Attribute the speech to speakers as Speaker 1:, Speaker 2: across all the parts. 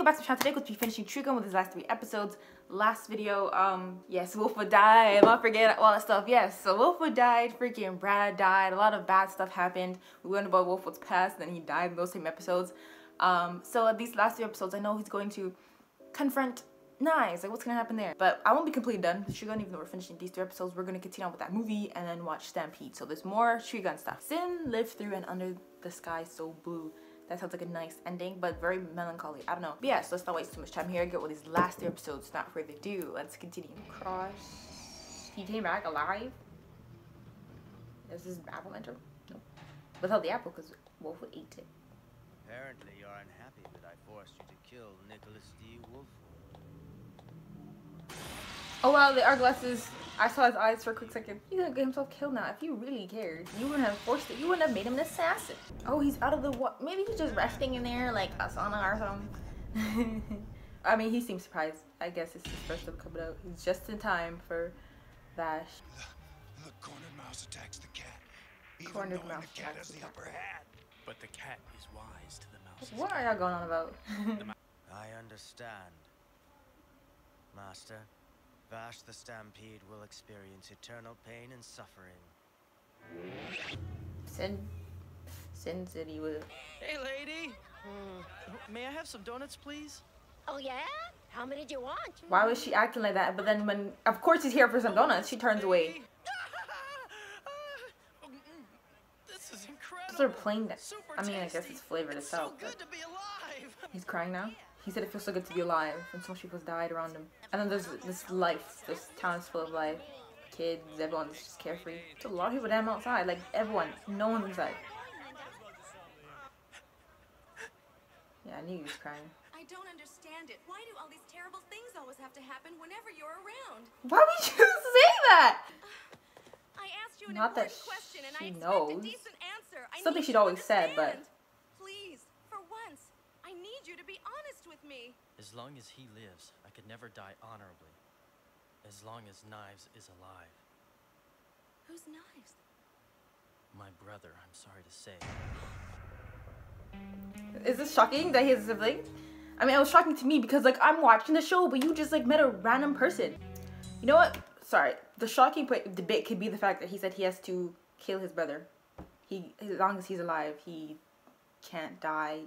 Speaker 1: go back to the channel. Today we'll be finishing Trigun with his last 3 episodes. Last video, yes, Wolf would die. I'm not forgetting all that stuff. Yes, so Wolfwood died, freaking Brad died, a lot of bad stuff happened. We learned about Wolfwood's past, and then he died in those same episodes. So these last 3 episodes, I know he's going to confront Knives, like what's gonna happen there. But I won't be completely done with Trigun, even though we're finishing these 3 episodes. We're gonna continue on with that movie and then watch Stampede. So there's more Trigun stuff. Sin lived through and under the sky so blue. That sounds like a nice ending, but very melancholy. I don't know. But yeah, so let's not waste too much time here. Get with these last 3 episodes. Without further ado, let's continue. Cross. He came back alive. Is this apple mentor? Nope. Without the apple, because Wolfwood ate it.
Speaker 2: Apparently, you're unhappy that I forced you to kill Nicholas D. Wolfwood.
Speaker 1: Oh wow, the eyeglasses. I saw his eyes for a quick second. He's gonna get himself killed now. If you really cared, you wouldn't have forced it. You wouldn't have made him an assassin. Oh, he's out of the what? Maybe he's just resting in there like a sauna or something. I mean, he seems surprised. I guess it's his first time coming out. He's just in time for Vash.
Speaker 3: The cornered mouse attacks the cat. Even
Speaker 1: Cornered
Speaker 3: knowing
Speaker 1: mouse
Speaker 3: the cat
Speaker 1: attacks
Speaker 3: has
Speaker 1: the
Speaker 3: the upper hand.
Speaker 4: But the cat is wise to the mouse.
Speaker 1: What are y'all going on about?
Speaker 2: I understand. Master, Vash the Stampede will experience eternal pain and suffering.
Speaker 1: Sin said he would.
Speaker 4: Hey, lady. May I have some donuts, please?
Speaker 5: Oh yeah? How many do you want?
Speaker 1: Why was she acting like that? But then when, of course he's here for some donuts, she turns away.
Speaker 4: This is incredible.
Speaker 1: They're plain that.
Speaker 4: Super
Speaker 1: I mean, I guess
Speaker 4: tasty.
Speaker 1: it's flavored
Speaker 4: It's
Speaker 1: itself.
Speaker 4: so good to be alive.
Speaker 1: He's crying now. He said it feels so good to be alive, and so much people's died around him. And then there's this life. This town is full of life. Kids, everyone's just carefree. There's a lot of people damn outside. Like everyone, no one's inside. Yeah, I knew he was crying.
Speaker 6: I don't understand it. Why do all these terrible things always have to happen whenever you're around?
Speaker 1: Why would you say that?
Speaker 6: I asked you an
Speaker 1: Not that
Speaker 6: important question and I
Speaker 1: she
Speaker 6: expect
Speaker 1: knows.
Speaker 6: a decent answer. I
Speaker 1: Something
Speaker 6: need
Speaker 1: she'd
Speaker 6: you to
Speaker 1: always said, but
Speaker 6: understand. Please, for once, I need you to be honest with me.
Speaker 4: As long as he lives, I could never die honorably. As long as Knives is alive.
Speaker 6: Who's Knives?
Speaker 4: My brother, I'm sorry to say.
Speaker 1: is this shocking that he has a sibling? I mean, it was shocking to me because like I'm watching the show, but you just like met a random person. You know what? Sorry. The shocking bit could be the fact that he said he has to kill his brother. As long as he's alive, he can't die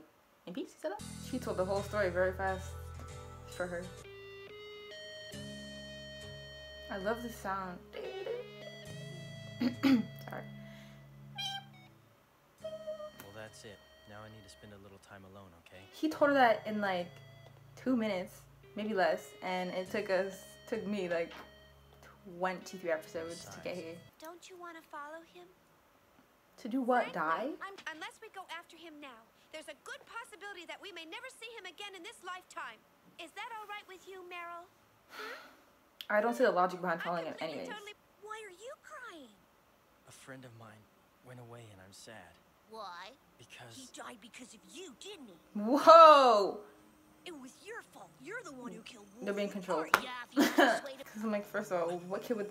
Speaker 1: in peace. He said that. She told the whole story very fast for her. I love the sound. Sorry.
Speaker 4: Well, that's it. Now I need to spend a little time alone, okay?
Speaker 1: He told her that in like 2 minutes, maybe less, and it took me like 23 episodes to get here.
Speaker 5: Don't you want to follow him?
Speaker 1: To do what? Die?
Speaker 5: Unless we go after him now, there's a good possibility that we may never see him again in this lifetime. Is that all right with you, Meryl?
Speaker 1: I don't see the logic behind following him anyways.
Speaker 5: Why are you crying?
Speaker 4: A friend of mine went away and I'm sad.
Speaker 5: Why?
Speaker 4: Because
Speaker 5: He died because of you, didn't he?
Speaker 1: Whoa!
Speaker 5: It was your fault. You're the one who killed Wolf.
Speaker 1: They're being controlled.
Speaker 5: Yeah, if you persuaded
Speaker 1: Because I'm like, first of all, what kid would...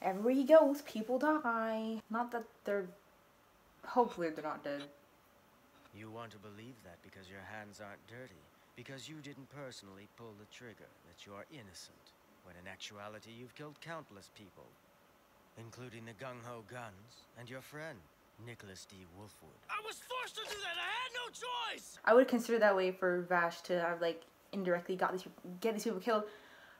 Speaker 1: Everywhere he goes, people die. Not that they're... Hopefully they're not dead.
Speaker 2: You want to believe that because your hands aren't dirty, because you didn't personally pull the trigger, that you are innocent, when in actuality you've killed countless people, including the gung-ho guns and your friend, Nicholas D. Wolfwood.
Speaker 4: I was forced to do that. I had no choice.
Speaker 1: I would consider that way for Vash to have like indirectly get these people killed.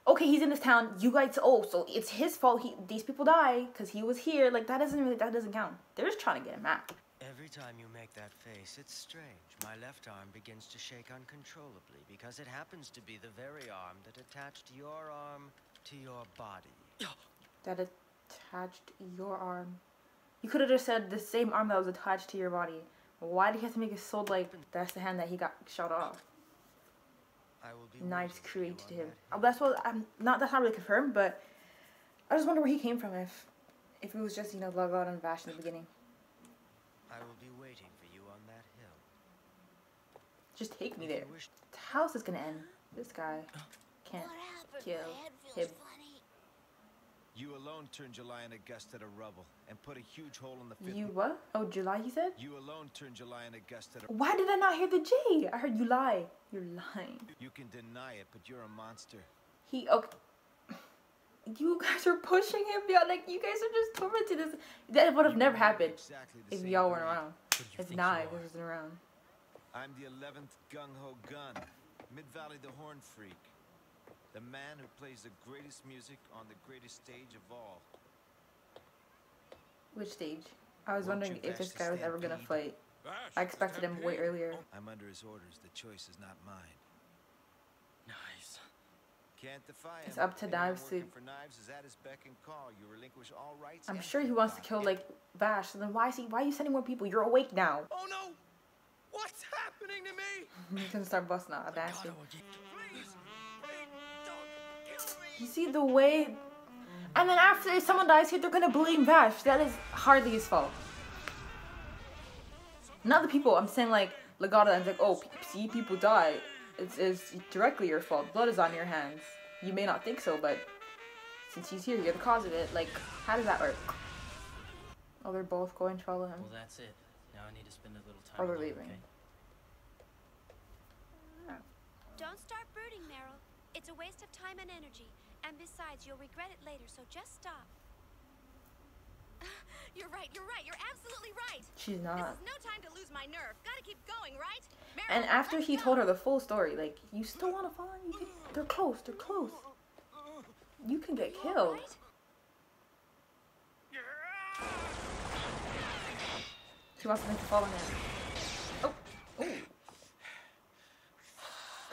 Speaker 1: Okay, he's in this town. You guys, so it's his fault. These people die because he was here. Like that doesn't count. They're just trying to get him out.
Speaker 2: Every time you make that face, it's strange. My left arm begins to shake uncontrollably because it happens to be the very arm that attached your arm to your body.
Speaker 1: That attached your arm. You could have just said the same arm that was attached to your body. Why did he have to make it so like that's the hand that he got shot off?
Speaker 2: I will be
Speaker 1: Knives
Speaker 2: waiting for you
Speaker 1: created
Speaker 2: on
Speaker 1: him.
Speaker 2: that hill.
Speaker 1: That's what that's not really confirmed, but I just wonder where he came from if it was just, you know, Legato and Vash in the beginning.
Speaker 2: I will be waiting for you on that hill.
Speaker 1: Just take me
Speaker 2: If you
Speaker 1: there.
Speaker 2: wish-
Speaker 1: How is this gonna end? This guy can't
Speaker 5: What happened?
Speaker 1: kill
Speaker 5: My head feels
Speaker 1: him.
Speaker 5: funny.
Speaker 3: You alone turned July and Augusta to rubble and put a huge hole in the fifth.
Speaker 1: You what? Oh, July, he said?
Speaker 3: You alone turned July and Augusta to...
Speaker 1: Why did I not hear the J? I heard you lie. You're lying.
Speaker 3: You can deny it, but you're a monster.
Speaker 1: He, okay. You guys are pushing him, y'all. Like, you guys are just tormenting this. That would have never happened if y'all weren't around. If Knives wasn't around.
Speaker 3: I'm the 11th gung-ho gun. Mid-Valley the Horn Freak. The man who plays the greatest music on the greatest stage of all.
Speaker 1: Which stage? I was wondering if this guy was ever gonna fight. I expected him way earlier.
Speaker 3: I'm under his orders. The choice is not mine.
Speaker 4: Knives.
Speaker 3: Can't defy him.
Speaker 1: It's up to Knives to...
Speaker 3: For Knives is at his beck and call. You relinquish all rights.
Speaker 1: I'm sure he wants to kill, like, Vash. So then why are you sending more people? You're awake now.
Speaker 4: Oh no! What's happening to me?
Speaker 1: He's gonna start busting out a bastard.
Speaker 4: Please, don't kill me.
Speaker 1: You see the way... And then after someone dies here, they're gonna blame Vash. That is hardly his fault. Not the people. I'm saying, like, Legato and like, oh, see, people die. It's directly your fault. Blood is on your hands. You may not think so, but since he's here, you're the cause of it. Like, how does that work? Oh, they're both going to follow him.
Speaker 4: Well, that's it. Now I need to spend a little time.
Speaker 1: Oh, they're
Speaker 4: alone,
Speaker 1: leaving.
Speaker 4: okay?
Speaker 5: Don't start brooding, Meryl. It's a waste of time and energy. And besides, you'll regret it later, so just stop.
Speaker 6: You're right, you're absolutely right.
Speaker 1: She's
Speaker 6: This
Speaker 1: not.
Speaker 6: is no time to lose my nerve. Gotta keep going, right? Meryl,
Speaker 1: And after
Speaker 6: let's
Speaker 1: he
Speaker 6: go.
Speaker 1: told her the full story, like, you still want to follow him? They're close. They're close. You can get
Speaker 5: You all
Speaker 1: killed.
Speaker 5: right?
Speaker 1: She wants them to follow him. Oh. Ooh.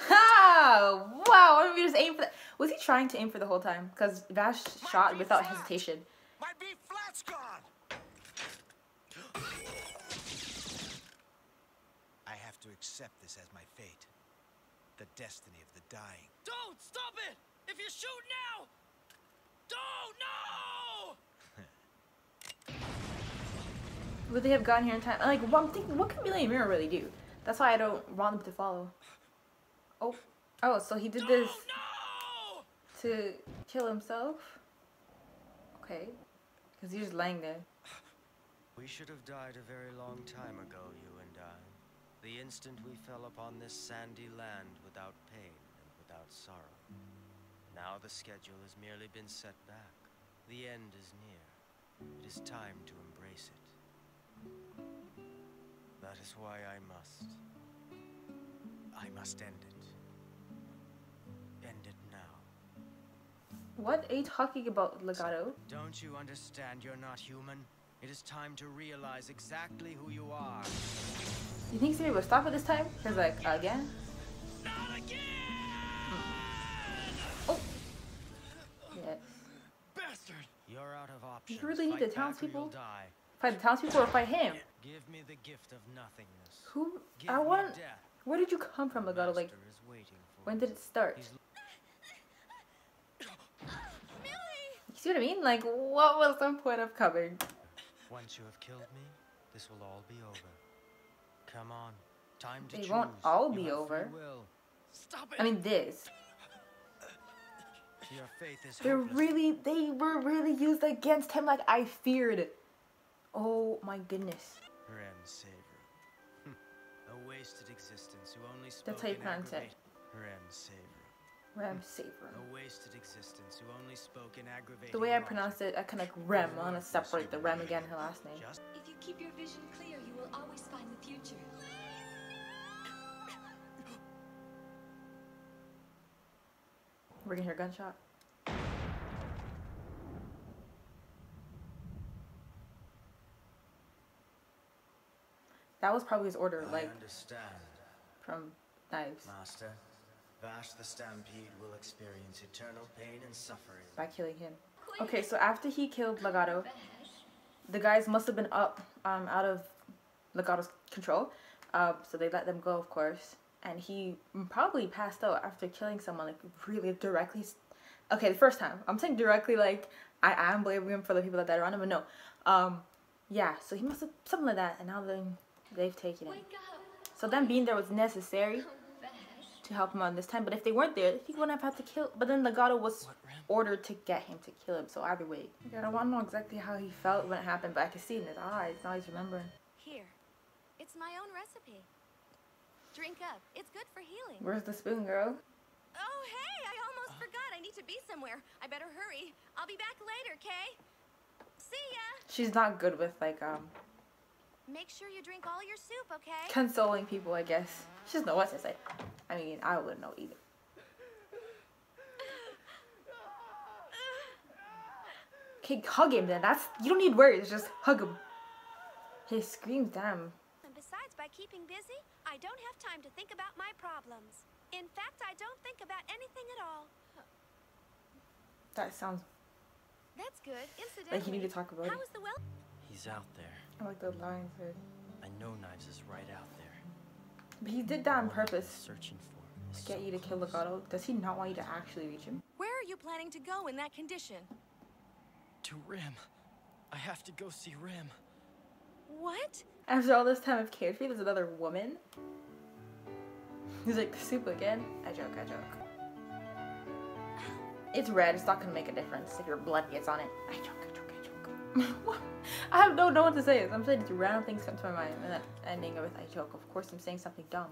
Speaker 1: Ha! Wow, why didn't we just aim for that? Was he trying to aim for the whole time? Because Vash shot without hesitation.
Speaker 3: My beef flat's gone! I have to accept this as my fate. The destiny of the dying.
Speaker 4: Don't stop it! If you shoot now, don't no!
Speaker 1: Would they have gotten here in time? Like, well, I'm thinking, what can Millie and Mira really do? That's why I don't want them to follow. Oh. Oh, so he did this
Speaker 4: No!
Speaker 1: to kill himself? Okay. Because he's just laying there.
Speaker 2: We should have died a very long time ago, you and I. The instant we fell upon this sandy land without pain and without sorrow. Now the schedule has merely been set back. The end is near. It is time to embrace it. That is why I must end it. End it now.
Speaker 1: What are you talking about, Legato?
Speaker 2: Don't you understand you're not human? It is time to realize exactly who you are.
Speaker 1: You think somebody will stop it this time? Because, like, again?
Speaker 4: Not again!
Speaker 1: Oh! Yes.
Speaker 4: Bastard!
Speaker 2: You're out of options.
Speaker 1: You really need
Speaker 2: Fight
Speaker 1: the
Speaker 2: back or
Speaker 1: townspeople?
Speaker 2: you'll die.
Speaker 1: Fight the townspeople or fight him?
Speaker 2: Give me the gift of nothingness.
Speaker 1: Who?
Speaker 2: Give
Speaker 1: I
Speaker 2: me
Speaker 1: want.
Speaker 2: death.
Speaker 1: Where did you come from, Legato? Like,
Speaker 2: Master is waiting for
Speaker 1: when
Speaker 2: us.
Speaker 1: did it start?
Speaker 2: He's
Speaker 1: You see what I mean? Like, what was the point of coming?
Speaker 2: Once you have killed me, this will all be over. Come on, time to
Speaker 1: They
Speaker 2: choose.
Speaker 1: won't all
Speaker 2: You
Speaker 1: be
Speaker 2: have
Speaker 1: over.
Speaker 2: free will.
Speaker 4: Stop it!
Speaker 1: I mean, this.
Speaker 2: Your faith is
Speaker 1: They
Speaker 2: hopeless.
Speaker 1: were really used against him like I feared. Oh my goodness.
Speaker 2: Ren Saver. A wasted existence who only spoke
Speaker 1: That's how you
Speaker 2: in
Speaker 1: pronounce it.
Speaker 2: aggravate- Ren Saver.
Speaker 1: Ram Saver.
Speaker 2: A wasted existence who only spoke in aggravating
Speaker 1: The way I
Speaker 2: logic.
Speaker 1: pronounce it, I kind of like Rem. I want to separate the Rem again, her last name.
Speaker 2: Just
Speaker 6: If you keep your vision clear, you will always find the future.
Speaker 1: We're gonna hear a gunshot. That was probably his order,
Speaker 2: I
Speaker 1: like,
Speaker 2: understand,
Speaker 1: from Knives,
Speaker 2: Master. Vash the Stampede will experience eternal pain and suffering.
Speaker 1: by killing him. Okay, so after he killed Legato, the guys must have been up, out of Legato's control. So they let them go, of course. And he probably passed out after killing someone, like, really directly. Okay, the first time. I'm saying directly, like, I am blaming him for the people that died around him, but no. Yeah, so he must have, something like that, and now they've taken it. So them being there was necessary to help him out this time, but if they weren't there, he wouldn't have had to kill. But then Legato was ordered to get him to kill him, so either way. I don't want to know exactly how he felt when it happened, but I can see in his eyes. Now he's remembering.
Speaker 5: Here. It's my own recipe. Drink up. It's good for healing.
Speaker 1: Where's the spoon, girl?
Speaker 5: Oh, hey! I almost forgot. I need to be somewhere. I better hurry. I'll be back later, Kay? See ya!
Speaker 1: She's not good with, like,
Speaker 5: Make sure you drink all your soup, okay?
Speaker 1: consoling people, I guess. She doesn't know what to say. I mean, I wouldn't know either. Okay, hug him then. You don't need words, just hug him. His screams, damn.
Speaker 5: And besides, by keeping busy, I don't have time to think about my problems. In fact, I don't think about anything at all.
Speaker 1: That sounds
Speaker 5: That's good. Incidentally,
Speaker 1: like you need to talk about it.
Speaker 5: how is the well?
Speaker 4: He's out there.
Speaker 1: I like the lines there.
Speaker 4: I know Knives is right out there.
Speaker 1: But he did that on
Speaker 4: What I'm
Speaker 1: purpose
Speaker 4: searching for is
Speaker 1: to get you to kill
Speaker 4: so
Speaker 1: Legato. Does he not want you to actually reach him?
Speaker 6: Where are you planning to go in that condition?
Speaker 4: to Rim. I have to go see Rim.
Speaker 6: What?
Speaker 1: After all this time I've cared for you, there's another woman? He's like, the soup again? I joke, I joke. It's red, it's not gonna make a difference if your blood gets on it. I joke, I joke, I joke. I have no what to say. I'm saying it's random things come to my mind, and that ending with I joke. Of course I'm saying something dumb.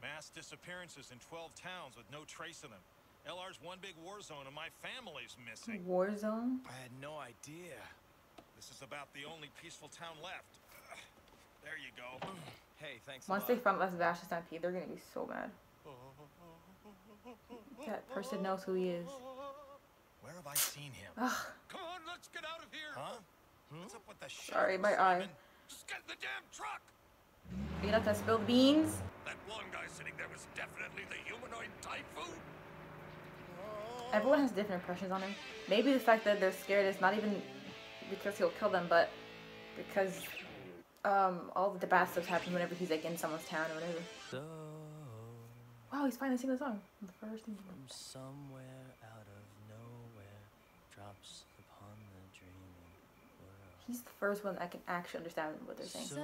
Speaker 7: Mass disappearances in 12 towns with no trace of them. LR's one big war zone and my family's missing.
Speaker 1: War zone?
Speaker 3: I had no idea.
Speaker 7: This is about the only peaceful town left. There you go.
Speaker 3: Hey, thanks
Speaker 1: Once
Speaker 3: a
Speaker 1: they
Speaker 3: lot.
Speaker 1: find Vash and Stampede, they're gonna be so mad. That person knows who he is.
Speaker 7: Where have I seen him?
Speaker 1: Ugh.
Speaker 7: Come on, let's get out of here.
Speaker 3: Huh?
Speaker 7: What's up with the
Speaker 1: Sorry,
Speaker 7: sheriff,
Speaker 1: my eye.
Speaker 7: Simon? Just get in the damn truck.
Speaker 1: You not gonna spill the beans?
Speaker 7: That one guy sitting there was definitely the humanoid typhoon.
Speaker 1: Everyone has different impressions on him. Maybe the fact that they're scared is not even because he'll kill them, but because all the bad stuff happens whenever he's like in someone's town or whatever.
Speaker 4: So,
Speaker 1: Wow, he's finally singing the song. The first thing.
Speaker 4: from somewhere out of nowhere drops upon the dreaming world.
Speaker 1: He's the first one that can actually understand what they're saying.
Speaker 4: So,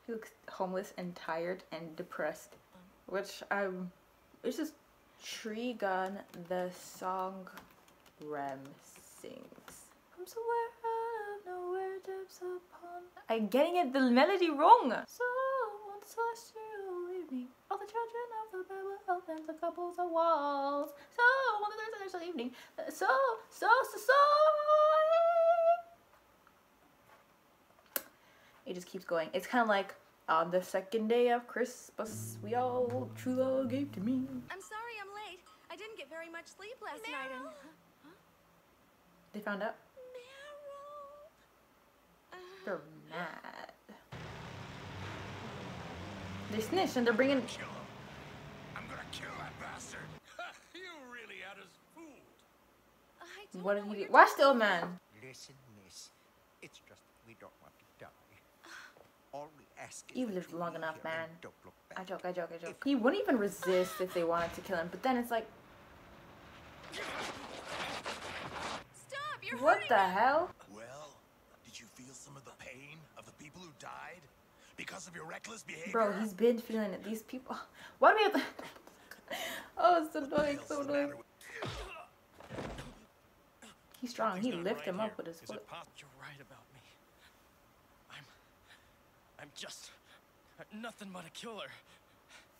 Speaker 1: He looks homeless and tired and depressed. Which it's just Trigun, the song Rem sings. From somewhere out of nowhere drops upon. I'm getting it the melody wrong. So on the celestial evening, all the children of the Bible open the couples of walls. So on the celestial evening, so. It just keeps going. It's kind of like on the second day of Christmas, we all true love gave to me.
Speaker 6: I'm sorry I'm late. I didn't get very much sleep last night and...
Speaker 1: They found out.
Speaker 6: Meryl.
Speaker 1: They're mad. They snitched and they're bringing.
Speaker 7: Kill him. I'm gonna kill that bastard. You really had us fooled.
Speaker 6: I don't
Speaker 1: What
Speaker 6: know
Speaker 1: did he
Speaker 6: you're
Speaker 1: do? Watch the old man.
Speaker 8: Listen, miss. It's just we don't want to die. All we ask is
Speaker 1: You've
Speaker 8: that
Speaker 1: lived
Speaker 8: you
Speaker 1: long
Speaker 8: leave
Speaker 1: enough,
Speaker 8: here and
Speaker 1: man.
Speaker 8: Don't look
Speaker 1: I
Speaker 8: back.
Speaker 1: joke, I joke, I joke. He wouldn't even resist if they wanted to kill him, but then it's like,
Speaker 6: Stop! You're
Speaker 1: what
Speaker 6: hurting
Speaker 1: the
Speaker 6: me.
Speaker 1: hell?
Speaker 7: Well, did you feel some of the pain of the people who died because of your reckless behavior?
Speaker 1: Bro, he's been feeling it. These people. Why do we have to. Oh, it's so annoying,
Speaker 7: What's
Speaker 1: so
Speaker 7: the
Speaker 1: annoying.
Speaker 7: matter with-
Speaker 1: He's strong. He
Speaker 7: He's not
Speaker 1: lifted him
Speaker 7: right
Speaker 1: up with his
Speaker 7: here. Is
Speaker 1: foot.
Speaker 7: it possible?
Speaker 4: you're right about me. I'm just nothing but a killer.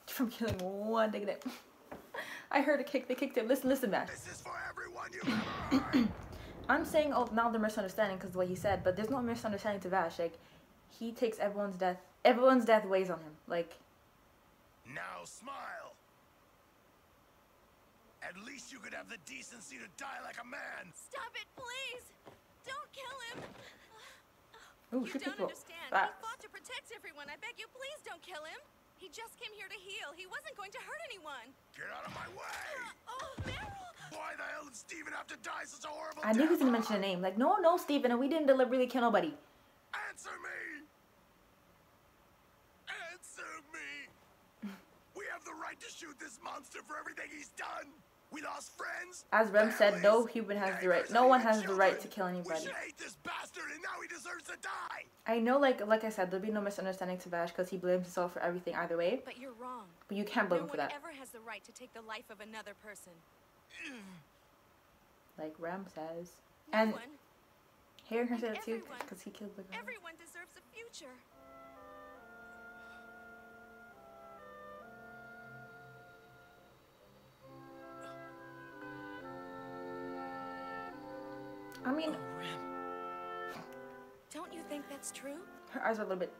Speaker 1: From killing one dignity. I heard a kick. They kicked him. Listen, man.
Speaker 7: This is for everyone you ever heard.
Speaker 1: I'm saying, oh, now they're misunderstanding because of what he said, but there's no misunderstanding to Vash. Like, he takes everyone's death. Everyone's death weighs on him. Like,
Speaker 7: Now smile. At least you could have the decency to die like a man.
Speaker 6: Stop it, please! Don't kill him!
Speaker 1: ooh,
Speaker 6: You
Speaker 1: shoot
Speaker 6: don't
Speaker 1: people.
Speaker 6: understand.
Speaker 1: Facts.
Speaker 6: He fought to protect everyone. I beg you, please don't kill him. He just came here to heal. He wasn't going to hurt anyone.
Speaker 7: Get out of my way.
Speaker 6: Oh, Meryl!
Speaker 7: Why the hell did Steven have to die such a horrible
Speaker 1: I knew he was
Speaker 7: death?
Speaker 1: gonna mention a name. Like, no, Steven, and we didn't deliberately kill nobody.
Speaker 7: Answer me! Answer me! We have the right to shoot this monster for everything he's done!
Speaker 9: We lost friends.
Speaker 1: As Rem said, no
Speaker 9: families,
Speaker 1: human has the
Speaker 9: neighbors,
Speaker 1: right. No
Speaker 9: and
Speaker 1: one
Speaker 9: even
Speaker 1: has the right to
Speaker 9: children.
Speaker 1: kill
Speaker 9: We
Speaker 1: anybody.
Speaker 9: should hate this bastard, and now he deserves to die.
Speaker 1: I know, like I said, there'll be no misunderstanding to Vash because he blames himself for everything either way.
Speaker 6: But you're wrong.
Speaker 1: But you can't blame
Speaker 6: No
Speaker 1: him for
Speaker 6: one
Speaker 1: that.
Speaker 6: ever has the right to take the life of another person.
Speaker 1: Like Rem says.
Speaker 6: No
Speaker 1: And
Speaker 6: one.
Speaker 1: hearing her say
Speaker 6: And
Speaker 1: that too,
Speaker 6: everyone.
Speaker 1: because he killed the girl.
Speaker 6: Everyone deserves a future.
Speaker 1: I mean,
Speaker 6: Don't you think that's true?
Speaker 1: her eyes are a little bit.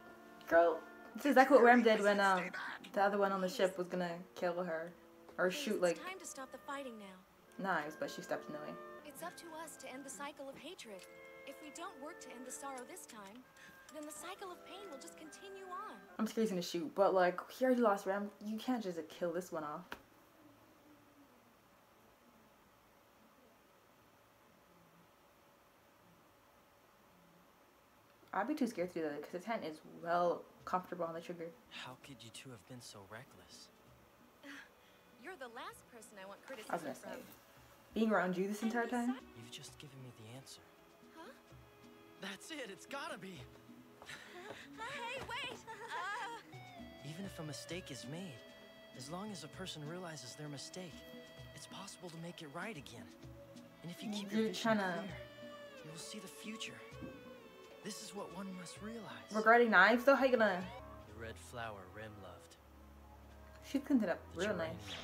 Speaker 1: Girl, this is exactly what Rem did when the other one on the ship was gonna kill her or
Speaker 6: Please,
Speaker 1: shoot like
Speaker 6: It's time to stop the fighting now.
Speaker 1: knives, but she stepped in the way.
Speaker 6: It's up to us to end the cycle of hatred. If we don't work to end the sorrow this time, then the cycle of pain will just continue on.
Speaker 1: I'm scared he's gonna shoot, but like he already lost Rem. You can't just kill this one off. I'd be too scared to do that because his hand is well comfortable on the trigger.
Speaker 4: How could you two have been so reckless?
Speaker 6: You're the last person I want
Speaker 1: I was
Speaker 6: criticism
Speaker 1: gonna
Speaker 6: from.
Speaker 1: say, being around you this entire time.
Speaker 4: You've just given me the answer.
Speaker 6: Huh?
Speaker 4: That's it, it's gotta be.
Speaker 6: Hey, wait!
Speaker 4: Even if a mistake is made, as long as a person realizes their mistake, it's possible to make it right again. And if you keep your
Speaker 1: You're
Speaker 4: vision
Speaker 1: tryna-
Speaker 4: clear, you'll see the future. This is what one must realize.
Speaker 1: Regarding knives though, how you gonna?
Speaker 4: The red flower Rem loved.
Speaker 1: She cleaned it up
Speaker 4: The
Speaker 1: real
Speaker 4: geranium,
Speaker 1: nice.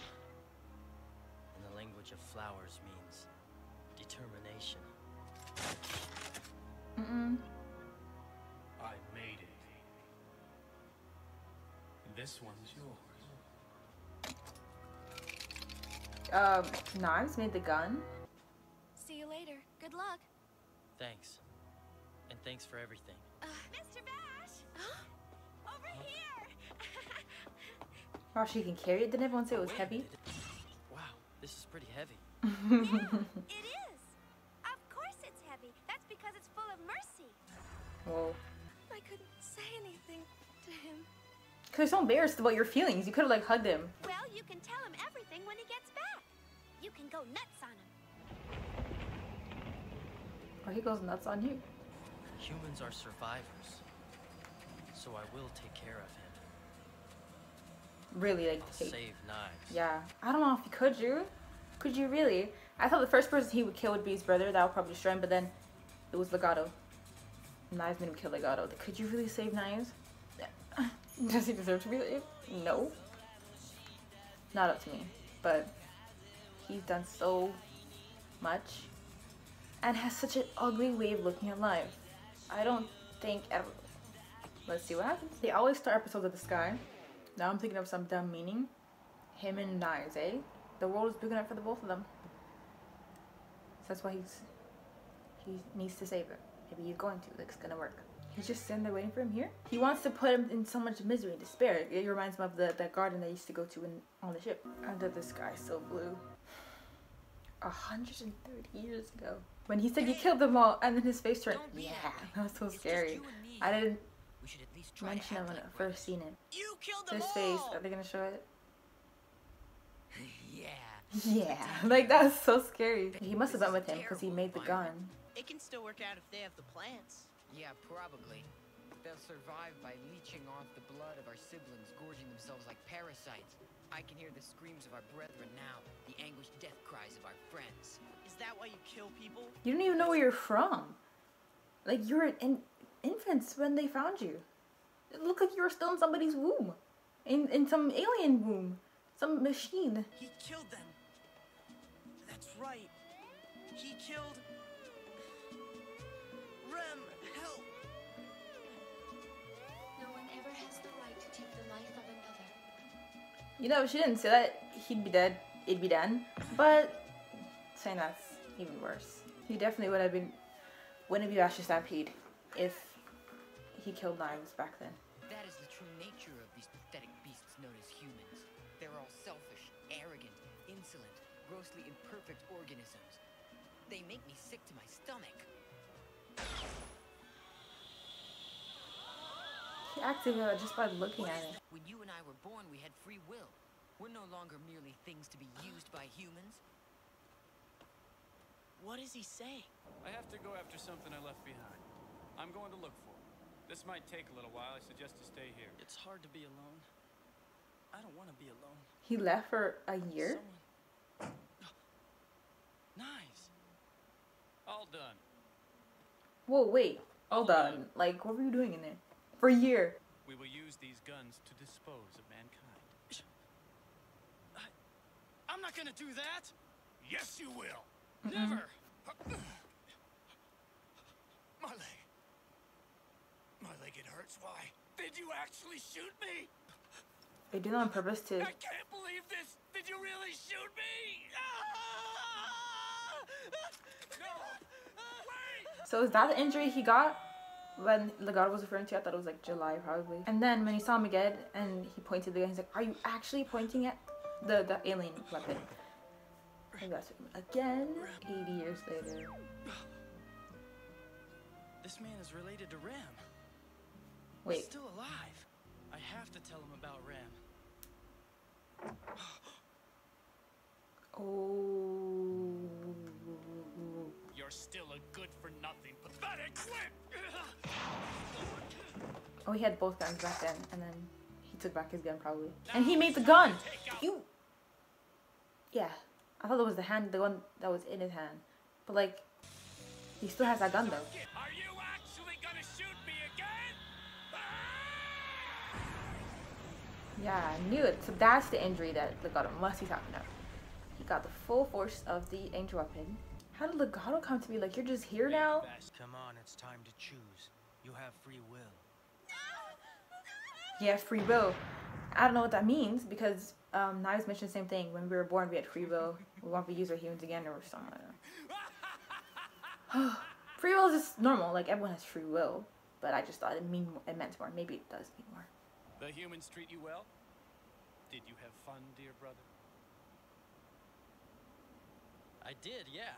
Speaker 4: in the language of flowers, means determination.
Speaker 10: I made it. This one's yours.
Speaker 1: Knives made the gun.
Speaker 6: See you later. Good luck.
Speaker 4: Thanks. And thanks for everything.
Speaker 5: Mr. Vash! Over here!
Speaker 1: Wow, she can carry it. Didn't everyone say it was
Speaker 4: Wait,
Speaker 1: heavy?
Speaker 4: Wow, this is pretty heavy.
Speaker 5: It is. Of course it's heavy. That's because it's full of mercy.
Speaker 1: Whoa.
Speaker 6: I couldn't say anything to him.
Speaker 1: Cause you're so embarrassed about your feelings. You could have like hugged him.
Speaker 5: Well, you can tell him everything when he gets back. You can go nuts on him.
Speaker 1: Or he goes nuts on you.
Speaker 4: Humans are survivors, so I will take care of him.
Speaker 1: Really, like,
Speaker 4: I'll
Speaker 1: hey,
Speaker 4: save knives.
Speaker 1: yeah. I don't know if you could you. Could you really? I thought the first person he would kill would be his brother. That would probably destroy him. But then it was Legato. Knives made him kill Legato. Could you really save knives? Does he deserve to be saved? No. Not up to me. But he's done so much and has such an ugly way of looking at life. I don't think ever. Let's see what happens. They always start episodes with the sky. Now I'm thinking of some dumb meaning. Him and knives, eh? The world is big enough for the both of them. So that's why he needs to save it. Maybe he's going to. Like, it's gonna work. He's just sitting there waiting for him here. He wants to put him in so much misery and despair. It reminds him of that garden they used to go to on the ship. Under the sky so blue. 130 years ago. When he said you killed them all, and then his face turned. Yeah, that was so scary. I didn't mention it when I first seen it.
Speaker 8: You killed them
Speaker 1: His
Speaker 8: all.
Speaker 1: face. Are they gonna show it?
Speaker 8: Yeah.
Speaker 1: Yeah, like that was so scary. He must have been with him because he made the gun.
Speaker 11: It can still work out if they have the plants.
Speaker 12: Yeah, probably. They'll survive by leeching off the blood of our siblings, gorging themselves like parasites. I can hear the screams of our brethren now, the anguished death cries of our friends.
Speaker 11: Is that why you kill people?
Speaker 1: You don't even know where you're from. Like, you were infants when they found you. It looked like you were still in somebody's womb. In some alien womb. Some machine.
Speaker 11: He killed them. That's right. He killed... Rem, help!
Speaker 13: No one ever has the right to take the life of another.
Speaker 1: You know, if she didn't say that, he'd be dead. It'd be done. But saying that's even worse. He definitely wouldn't be Ash's Stampede if he killed knives back then.
Speaker 12: That is the true nature of these pathetic beasts known as humans. They're all selfish, arrogant, insolent, grossly imperfect organisms. They make me sick to my stomach.
Speaker 1: He acted just by looking at it.
Speaker 12: When you and I were born, we had free will. We're no longer merely things to be used by humans.
Speaker 11: What is he saying?
Speaker 10: I have to go after something I left behind. I'm going to look for it. This might take a little while. I suggest you stay here.
Speaker 11: It's hard to be alone. I don't want to be alone.
Speaker 1: He left for a year?
Speaker 11: Nice.
Speaker 10: All done.
Speaker 1: Whoa, wait. Hold on. Like, what were you doing in there? For a year.
Speaker 10: We will use these guns to dispose of mankind.
Speaker 11: I'm not gonna do that!
Speaker 9: Yes, you will.
Speaker 11: Never!
Speaker 9: My leg. My leg, it hurts. Why? Did you actually shoot me?
Speaker 1: They did it on purpose to...
Speaker 9: I can't believe this. Did you really shoot me? No. Wait.
Speaker 1: So is that the injury he got when Legato was referring to? I thought it was like July probably. And then when he saw him again and he pointed the gun, he's like, are you actually pointing at the alien weapon? And that's again 80 years later.
Speaker 11: This man is related to Ram.
Speaker 1: Wait.
Speaker 11: He's still alive. I have to tell him about Ram.
Speaker 1: Oh.
Speaker 9: You're still a good-for-nothing, pathetic quip.
Speaker 1: Oh, he had both guns back then, and then he took back his gun probably. And he made the gun! You... Yeah. I thought it was the one that was in his hand. But like, he still has that gun though.
Speaker 9: Are you actually gonna shoot me again?
Speaker 1: Yeah, I knew it. So that's the injury that Legato must be talking about. He got the full force of the angel weapon. How did Legato come to be like, you're just here now?
Speaker 2: Come on, it's time to choose. You have free will.
Speaker 1: Yeah, free will. I don't know what that means because Knives mentioned the same thing. When we were born, we had free will. We want to use our humans again or something like that. Free will is just normal. Like, everyone has free will. But I just thought it meant more. Maybe it does mean more.
Speaker 10: The humans treat you well? Did you have fun, dear brother?
Speaker 11: I did, yeah.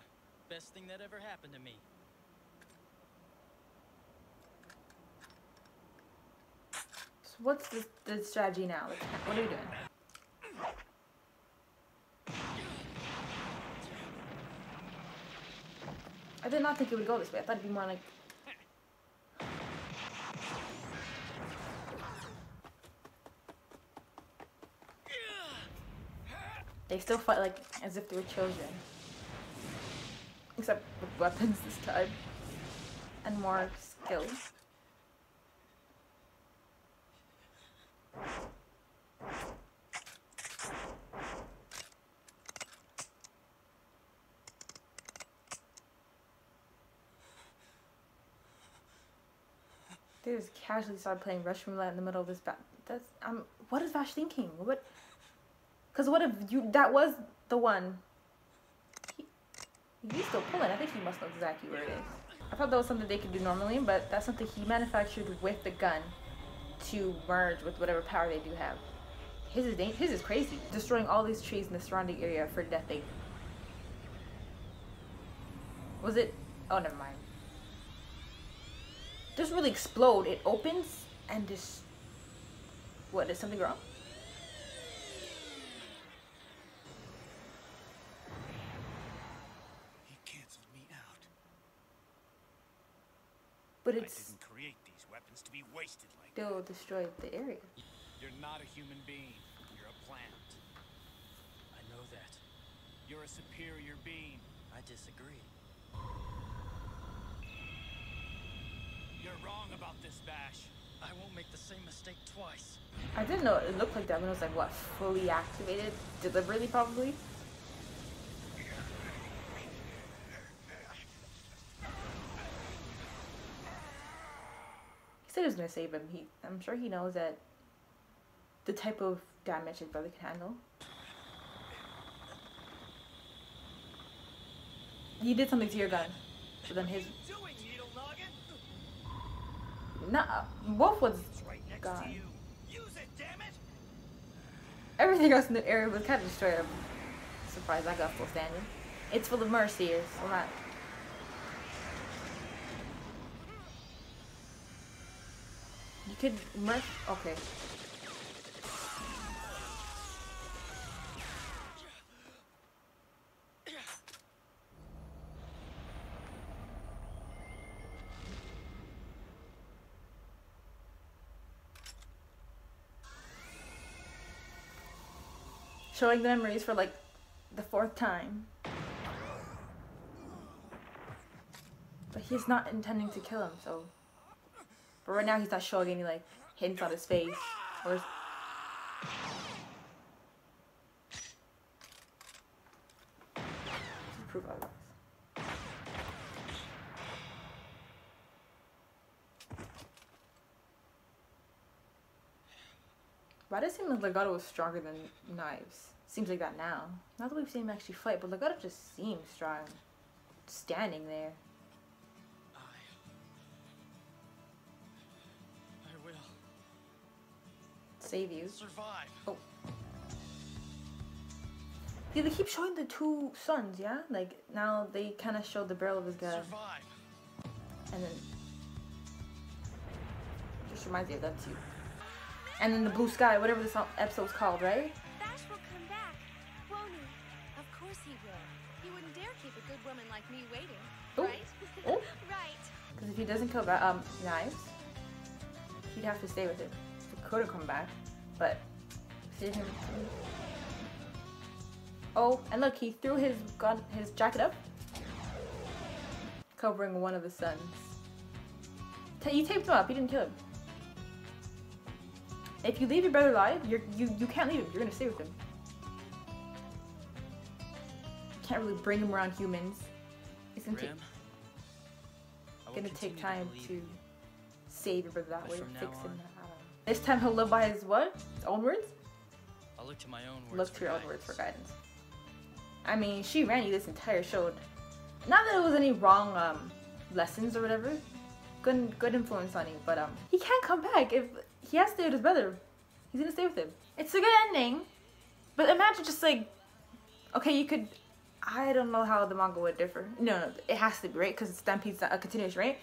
Speaker 11: Best thing that ever happened to me.
Speaker 1: So what's the strategy now? Like, what are you doing? I did not think it would go this way. I thought it'd be more like... They still fight like as if they were children. Except with weapons this time. And more skills. They just casually started playing Russian roulette in the middle of this that's what is Vash thinking? What? Because what if that was the one? He's still pulling. I think he must know exactly where it is. I thought that was something they could do normally, but that's something he manufactured with the gun to merge with whatever power they do have. His is crazy. Destroying all these trees in the surrounding area for Death Day. Was it? Oh, never mind. Doesn't really explode. It opens and just... What, is something wrong?
Speaker 9: He canceled me out.
Speaker 1: But it's...
Speaker 9: I didn't create these weapons to be wasted like
Speaker 1: They'll destroy the area.
Speaker 10: You're not a human being. You're a plant.
Speaker 11: I know that.
Speaker 10: You're a superior being.
Speaker 11: I disagree.
Speaker 10: You're wrong about this, Vash.
Speaker 11: I won't make the same mistake twice.
Speaker 1: I didn't know it looked like that when it was like, what, fully activated? Deliberately, probably? He said he was going to save him. I'm sure he knows that the type of damage his brother can handle. You did something to your gun. So then his... Nah, Wolf was gone. Everything else in the area was kind of destroyed. I'm surprised I got still standing. It's full of merciers, so not... You could okay. showing the memories for like the 4th time. But he's not intending to kill him, so. But right now he's not showing any like hints on his face or. Prove otherwise. Why does it seem like Legato was stronger than Knives? Seems like that now. Not that we've seen him actually fight, but Legato just seems strong. Standing there.
Speaker 10: I will.
Speaker 1: Save you.
Speaker 10: Survive.
Speaker 1: Oh. Yeah, they keep showing the 2 sons, yeah? Like, now they kind of showed the barrel of his gun.
Speaker 10: Survive.
Speaker 1: And then... Just reminds me of them too. And then the blue sky, whatever this episode's called, right?
Speaker 5: Vash will come back, won't he?
Speaker 6: Of course he will. He wouldn't dare keep a good woman like me waiting,
Speaker 1: Ooh.
Speaker 6: right?
Speaker 1: Oh.
Speaker 5: Right.
Speaker 1: Because if he doesn't kill Knives, he'd have to stay with him. He could have come back, but... Oh, and look, he threw his jacket up, covering one of the sons. You taped him up. You didn't kill him. If you leave your brother alive, you can't leave him. You're gonna stay with him. Can't really bring him around humans. It's gonna take time to save your brother that way, fix him. This time he'll live by his what? His own words?
Speaker 4: I'll look to my own words.
Speaker 1: Look to your own words for guidance. I mean, she ran you this entire show. Not that it was any wrong lessons or whatever. Good influence on you, but he can't come back if he has to stay with his brother. He's gonna stay with him. It's a good ending, but imagine just like, okay, you could. I don't know how the manga would differ. No, it has to be right because Stampede's a continuation, right?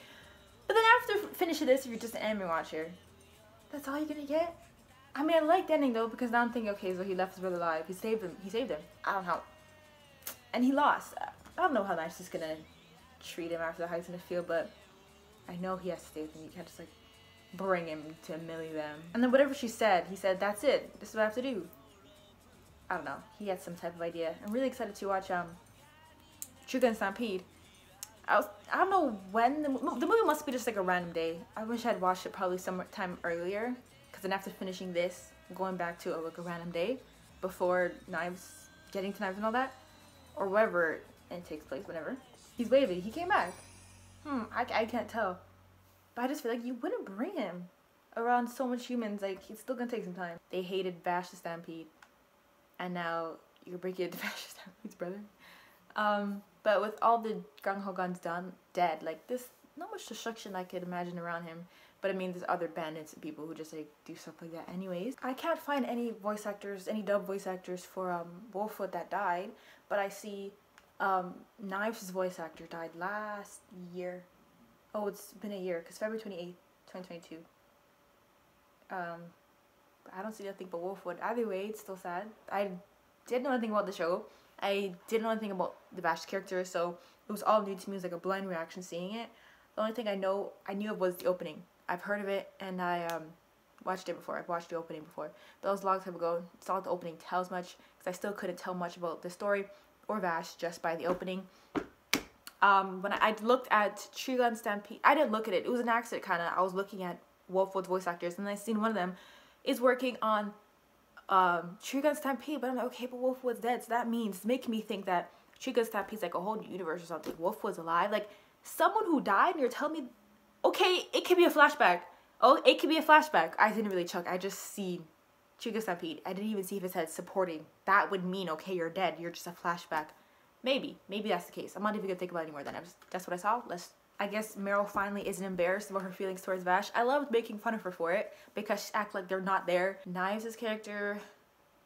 Speaker 1: But then after finishing this, if you're just an anime watcher, that's all you're gonna get. I mean, I like the ending though because now I'm thinking, okay, so he left his brother alive. He saved him. He saved him. I don't know. And he lost. I don't know how Knife's just gonna treat him after the heist in the field, but I know he has to stay with him. You can't just like bring him to Millie them. And then whatever she said, he said, that's it. This is what I have to do. I don't know. He had some type of idea. I'm really excited to watch Trigun Stampede. I don't know when the movie must be just like a random day. I wish I'd watched it probably some time earlier, because then after finishing this, going back to like a random day before Knives, getting to Knives and all that, or wherever it takes place, whenever. He's waving. He came back. I can't tell. But I just feel like you wouldn't bring him around so much humans. Like, it's still gonna take some time. They hated Vash the Stampede. And now you're breaking it to Vash the Stampede's brother. But with all the gung-ho guns dead, like, there's not much destruction I could imagine around him. But I mean, there's other bandits and people who just like do stuff like that anyways. I can't find any voice actors, any dub voice actors for Wolfwood that died. But I see Knives' voice actor died last year. Oh, it's been a year, because February 28th, 2022. I don't see nothing but Wolfwood. Either way, it's still sad. I didn't know anything about the show. I didn't know anything about the Vash character, so it was all new to me. It was like a blind reaction seeing it. The only thing I knew of was the opening. I've heard of it, and I watched it before. I've watched the opening before. But that was a long time ago. It's not like the opening tells much, because I still couldn't tell much about the story or Vash just by the opening. When I looked at Trigun Stampede, I didn't look at it. It was an accident, kind of. I was looking at Wolfwood's voice actors, and I seen one of them is working on Trigun Stampede, but I'm like, okay, but Wolfwood's dead, so that means it's making me think that Trigun Stampede's like a whole new universe or something. Wolfwood's alive, like someone who died, and you're telling me, okay, it could be a flashback. Oh, it could be a flashback. I didn't really check. I just see Trigun Stampede. I didn't even see if it said supporting. That would mean, okay, you're dead. You're just a flashback. Maybe that's the case. I'm not even gonna think about it anymore then. That's what I saw. I guess Meryl finally isn't embarrassed about her feelings towards Vash. I loved making fun of her for it because she act like they're not there. Knives' character,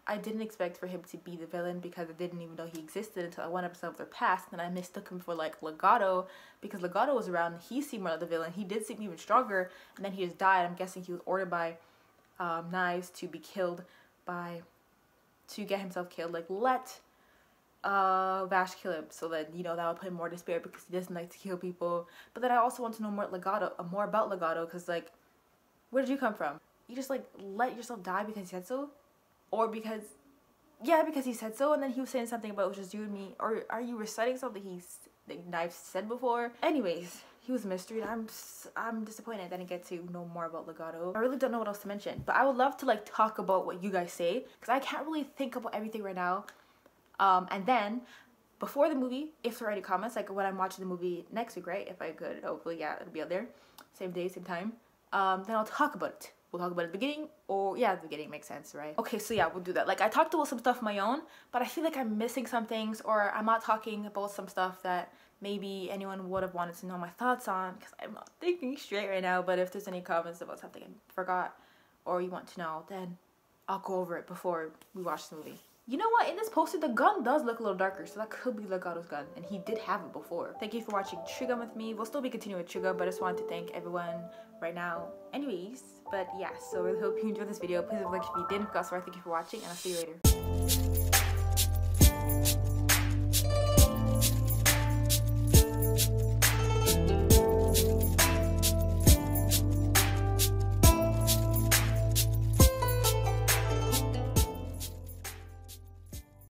Speaker 1: I didn't expect for him to be the villain because I didn't even know he existed until one episode of their past, and I mistook him for like Legato because Legato was around. He seemed more like the villain. He did seem even stronger, and then he just died. I'm guessing he was ordered by Knives to be killed to get himself killed. Like, let Vash kill him, so that, you know, that would put him more to despair because he doesn't like to kill people. But then I also want to know more about Legato, because like, where did you come from? You just like let yourself die because you said so, or because yeah, because he said so, and then he was saying something about it was just you and me, or are you reciting something I've said before? Anyways, he was a mystery, and I'm disappointed that I didn't get to know more about Legato. I really don't know what else to mention, but I would love to like talk about what you guys say, because I can't really think about everything right now. And then before the movie, if there are any comments, like when I'm watching the movie next week, right? If I could, hopefully, yeah, it'll be out there, same day, same time. Then I'll talk about it. We'll talk about it at the beginning, or yeah, the beginning makes sense, right? Okay, so yeah, we'll do that. Like I talked about some stuff of my own, but I feel like I'm missing some things, or I'm not talking about some stuff that maybe anyone would have wanted to know my thoughts on, because I'm not thinking straight right now. But if there's any comments about something I forgot, or you want to know, then I'll go over it before we watch the movie. You know what? In this poster, the gun does look a little darker, so that could be Legato's gun, and he did have it before. Thank you for watching Trigun with me. We'll still be continuing with Trigun, but I just wanted to thank everyone right now. Anyways, but yeah, so I really hope you enjoyed this video. Please leave a like if you did. Also, thank you for watching, and I'll see you later.